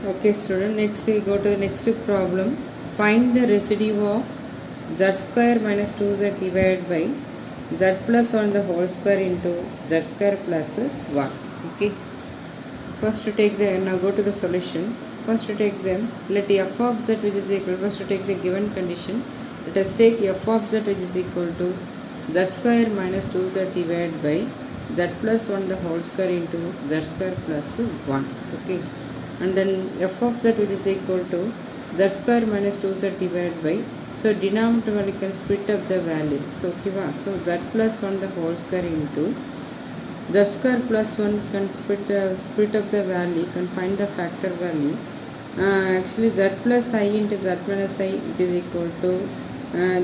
Okay student, next we go to the next problem. Find the residue of z square minus 2z divided by z plus 1 the whole square into z square plus 1. Okay, first to take the, now go to the solution. First to take them, let f of z which is equal, first to take the given condition, let us take f of z which is equal to z square minus 2z divided by z plus 1 the whole square into z square plus 1. Okay, and then f of z which is equal to z square minus 2z divided by, so denominator value can split up the value, so so z plus 1 the whole square into z square plus 1 can split up the value, can find the factor value. Actually z plus I into z minus I which is equal to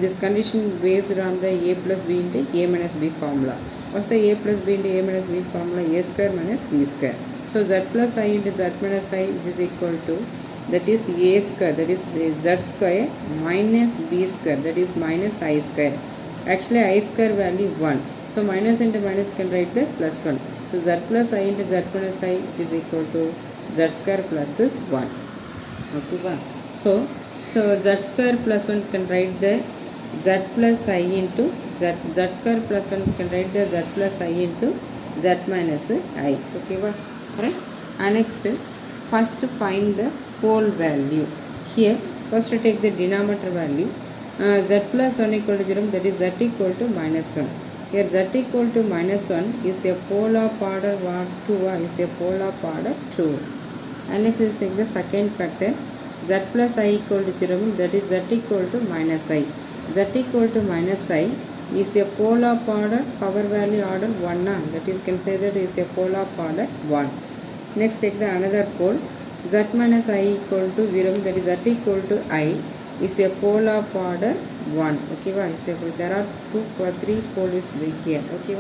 this condition based on the a plus b into a minus b formula. What's the a plus b into a minus b formula? A square minus b square. So z plus I into z minus I which is equal to, that is a square, that is z square minus b square, that is minus I square. Actually I square value 1. So minus into minus can write the plus 1. So z plus I into z minus I which is equal to z square plus 1. Okay, so z square plus 1 can write the z plus I into z square plus 1 can write the z plus I into z minus I. Okay, right? And next, first find the whole value. Here, first to take the denominator value. Z plus 1 equal to 0, that is z equal to minus 1. Here z equal to minus 1 is a pole of order 2, is a pole of order 2. And next is the second factor, z plus I equal to 0, that is z equal to minus I. Z equal to minus I is a pole of order, power value order 1, that is, can say that is a pole of order 1. Next take the another pole, z minus I equal to 0, that is z equal to I is a pole of order 1. Okay, there are 3 poles here. Okay,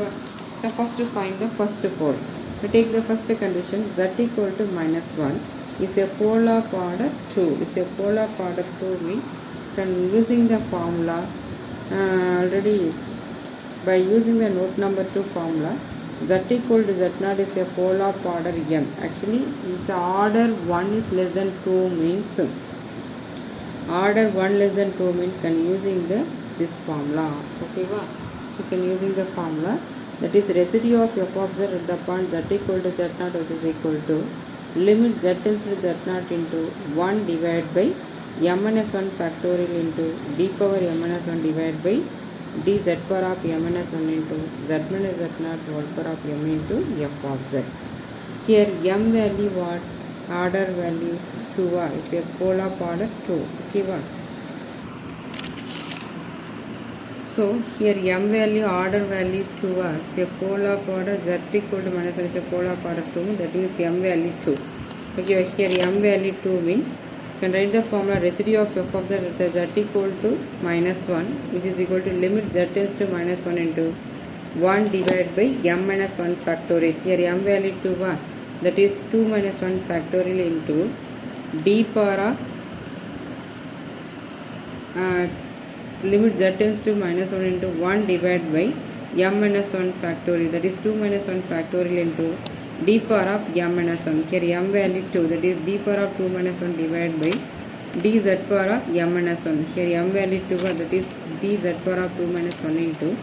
so first to find the first pole. We take the first condition, z equal to minus 1 is a pole of order 2. Is a pole of order 2 means from using the formula already, by using the note number 2 formula, z equal to z naught is a pole of order m. Actually, is order 1 is less than 2 means, order 1 less than 2 means can using this formula. Okay, so can using the formula, that is residue of f of z at the point z equal to z naught which is equal to limit z tends to z naught into 1 divided by m minus 1 factorial into d power m minus 1 divided by dz power of m minus 1 into z minus z naught whole power of m into f of z. Here m value what? Order value 2 is a pole of order 2. Okay, so here m value, order value 2 is a pole of order z equal to minus 1 is a pole of order 2, that means m value 2. Okay, here m value 2 means, can write the formula residue of f of z equal to minus 1 which is equal to limit z tends to minus 1 into 1 divided by m minus 1 factorial. Here m value 2, that is 2 minus 1 factorial into d power of limit z tends to minus 1 into 1 divided by m minus 1 factorial, that is 2 minus 1 factorial into d power of m minus 1. Here m value 2, that is d power of 2 minus 1 divided by dz power of m minus 1. Here m value 2, that is dz power of 2 minus 1 into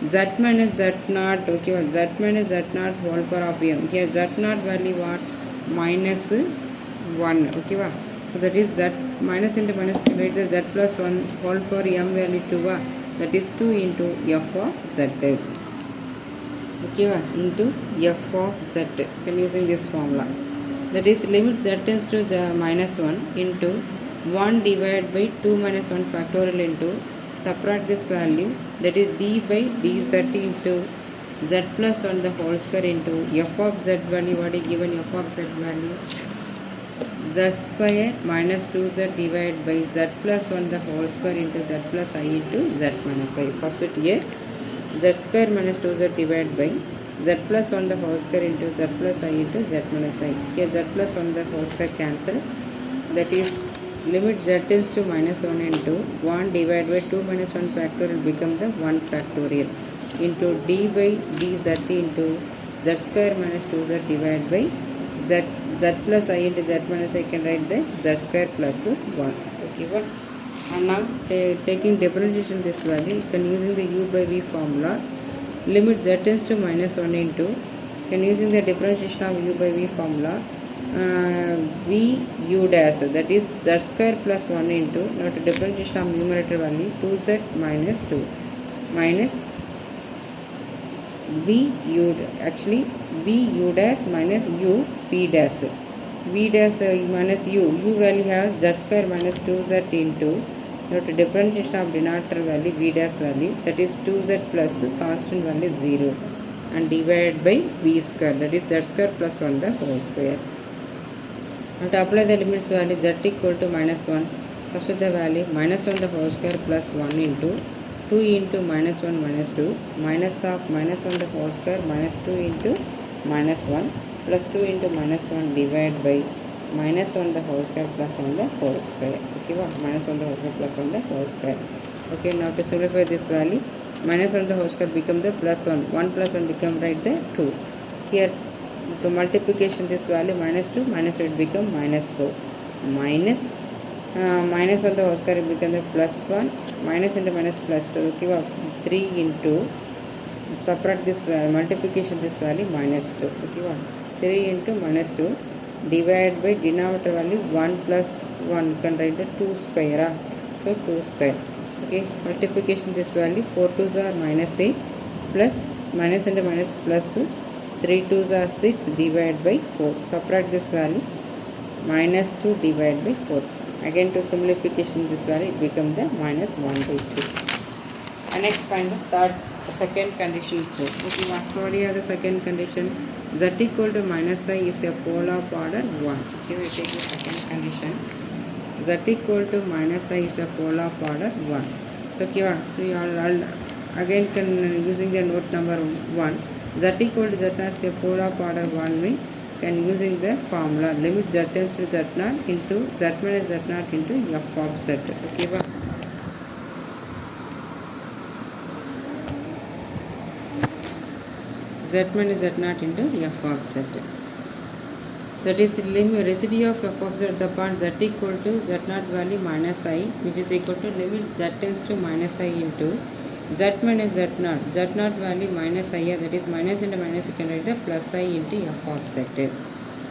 z minus z naught. Okay, z minus z naught whole power of m. Here z naught value what? Minus 1. Okay, so that is z minus into minus can write the z plus 1 whole power m value 2, that is 2 into f of z. Okay, into f of z, can using this formula, that is limit z tends to minus 1 into 1 divided by 2 minus 1 factorial into, subtract this value, that is d by dz into z plus 1 the whole square into f of z value. What is given? F of z value z square minus 2z divided by z plus 1 the whole square into z plus I into z minus I. Substitute here z square minus 2z divided by z plus 1 the whole square into z plus I into z minus I. Here z plus 1 the whole square cancel, that is limit z tends to minus 1 into 1 divided by 2 minus 1 factorial become the 1 factorial into d by dz into z square minus 2z divided by z plus I into z minus I can write the z square plus 1. Okay, what? And now taking differentiation this value, you can using the u by v formula, limit z tends to minus 1 into, can using the differentiation of u by v formula, v u dash, that is z square plus 1 into, now to differentiation of numerator value 2z minus 2 minus v u, actually v u dash minus u v dash, v dash minus u value has z square minus 2z into, now to differentiation of denominator value v dash value, that is 2z plus constant value 0 and divided by v square, that is z square plus 1 the whole square. And to apply the limits value z equal to minus 1, substitute the value minus 1 the whole square plus 1 into 2 into minus 1 minus 2 minus of minus 1 the whole square minus 2 into minus 1 plus 2 into minus 1 divided by minus 1 the whole square plus 1 the whole square. Okay, minus 1 the whole square plus 1 the whole square. Okay, now to simplify this value, minus 1 the whole square become the plus 1, 1 plus 1 become right the 2. Here to multiplication this value minus 2 minus 2 it become minus 4 minus minus 1 the whole square become the plus 1 minus into minus plus 2. Okay, 3 into, subtract this value, multiplication this value minus 2. Okay, 3 into minus 2 divided by denominator value 1 plus 1, you can write the 2 square, so 2 square. Okay, multiplication this value 4 2s are minus 8 plus minus into minus plus 3 2s are 6 divided by 4, subtract this value minus 2 divided by 4. Again to simplification this value it become the minus 1 by 6. And next find the second condition proof. Okay, so what is the second condition? Z equal to minus I is a pole of order 1. Okay, we take the second condition. Z equal to minus I is a pole of order 1. So okay, so you all again can using the note number 1. Z equal to Z as a pole of order 1 means can using the formula limit z tends to z0 into z minus z0 into f of z. Okay, z minus z0 into f of z, that is limit residue of f of z the point z equal to z0 value minus I, which is equal to limit z tends to minus I into z minus z0, z0 value minus I, that is minus into minus you can write the plus I into f of z.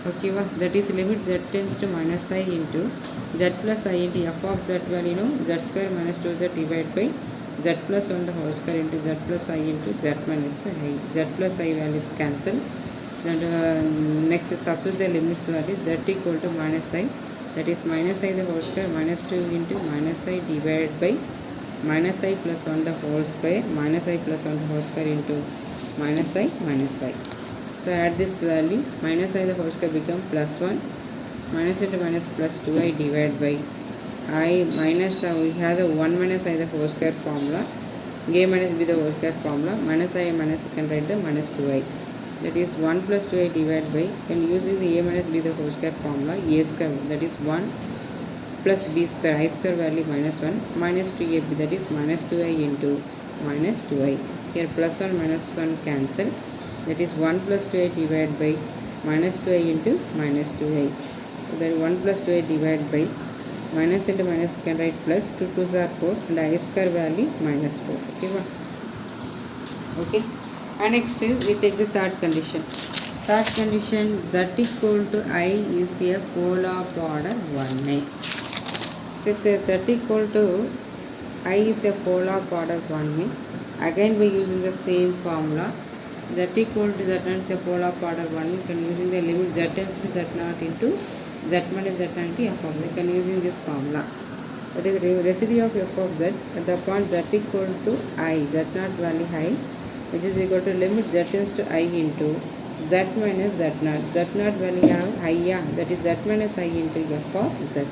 Okay, that is limit z tends to minus I into z plus I into f of z value, z square minus 2z divided by z plus 1 the whole square into z plus I into z minus I, z plus I values cancel. And next substitute the limits value z equal to minus I, that is minus I the whole square minus 2 into minus I divided by minus I plus 1 the whole square minus I plus 1 the whole square into minus I minus I. So add this value minus I the whole square become plus 1 minus into minus plus 2I divided by I minus we have the 1 minus I the whole square formula, a minus b the whole square formula, minus I minus you can write the minus 2I, that is 1 plus 2I divided by, and using the a minus b the whole square formula, a square, that is 1 plus b square, I square value minus 1 minus 2ab, that is minus 2I into minus 2I. Here plus 1 minus 1 cancel, that is 1 plus 2I divided by minus 2I into minus 2I. So then 1 plus 2I divided by minus into minus you can write plus 2 2s are 4 and I square value minus 4. Okay, okay. And next we take the third condition. Third condition, z equal to I is a pole of order 1a. So z equal to I is a pole of order 1a. Again we using the same formula. Z equal to z is a pole of order 1. You can using the limit z tends to z0 into z minus z0 into f of z. You can using this formula. That is residue of f of z at the point z equal to I, z0 value I, which is equal to limit z tends to I into z minus z0. Z0 value have I, that is z minus I into f of z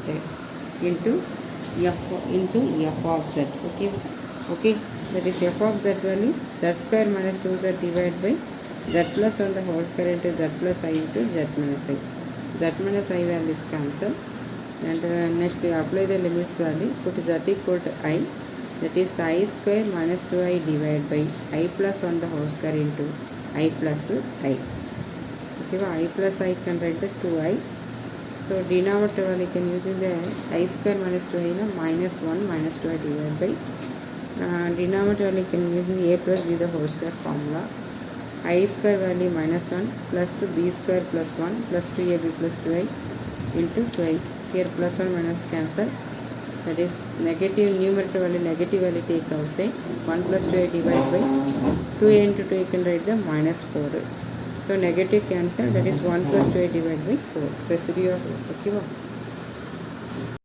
into f of z. Okay, okay. That is f of z value z square minus 2z divided by z plus 1 the whole square into z plus I into z minus I. Z minus I value is cancel. And next we apply the limits value, put z equal to I, that is I square minus 2I divided by I plus 1 the whole square into I plus I. okay, I plus I can write the 2i. So denominator we can use the I square minus 2i minus 1 minus 2i divided by denominator we can use the a plus b the whole square formula. I square value minus 1 plus b square plus 1 plus 2ab plus 2i into 2i. Here plus 1 minus cancel, that is negative numerator value, negative value take outside. 1 plus 2i divided by 2a into 2 you can write the minus 4. So negative cancel, that is 1 plus 2i divided by 4, residue of 4. Okay.